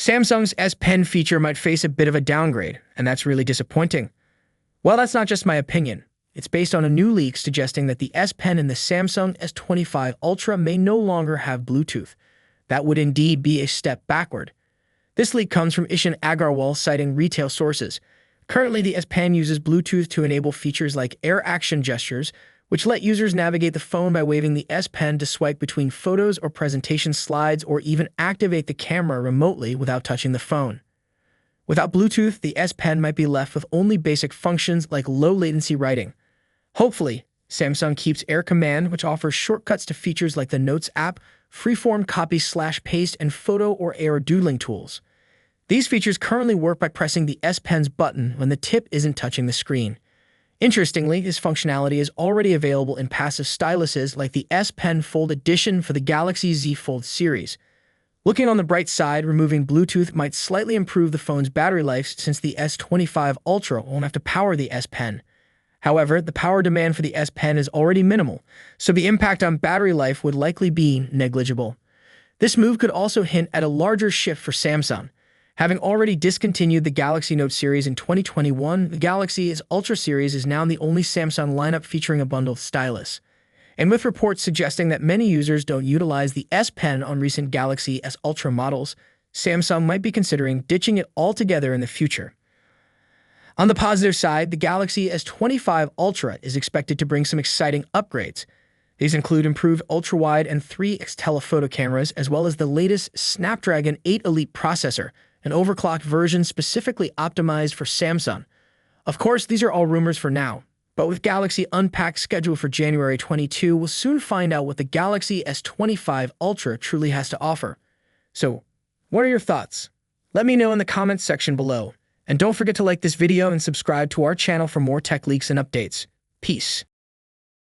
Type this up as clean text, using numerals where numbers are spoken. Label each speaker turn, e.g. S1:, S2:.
S1: Samsung's S Pen feature might face a bit of a downgrade, and that's really disappointing. Well, that's not just my opinion. It's based on a new leak suggesting that the S Pen in the Samsung S25 Ultra may no longer have Bluetooth. That would indeed be a step backward. This leak comes from Ishan Agarwal citing retail sources. Currently, the S Pen uses Bluetooth to enable features like air action gestures, which let users navigate the phone by waving the S Pen to swipe between photos or presentation slides or even activate the camera remotely without touching the phone. Without Bluetooth, the S Pen might be left with only basic functions like low-latency writing. Hopefully, Samsung keeps Air Command, which offers shortcuts to features like the Notes app, freeform copy/paste, and photo or air doodling tools. These features currently work by pressing the S Pen's button when the tip isn't touching the screen. Interestingly, this functionality is already available in passive styluses like the S Pen Fold Edition for the Galaxy Z Fold series. Looking on the bright side, removing Bluetooth might slightly improve the phone's battery life since the S25 Ultra won't have to power the S Pen. However, the power demand for the S Pen is already minimal, so the impact on battery life would likely be negligible. This move could also hint at a larger shift for Samsung. Having already discontinued the Galaxy Note series in 2021, the Galaxy S Ultra series is now the only Samsung lineup featuring a bundled stylus. And with reports suggesting that many users don't utilize the S Pen on recent Galaxy S Ultra models, Samsung might be considering ditching it altogether in the future. On the positive side, the Galaxy S25 Ultra is expected to bring some exciting upgrades. These include improved ultra-wide and 3x telephoto cameras, as well as the latest Snapdragon 8 Elite processor, an overclocked version specifically optimized for Samsung. Of course, these are all rumors for now, but with Galaxy Unpacked scheduled for January 22, we'll soon find out what the Galaxy S25 Ultra truly has to offer. So, what are your thoughts? Let me know in the comments section below. And don't forget to like this video and subscribe to our channel for more tech leaks and updates. Peace.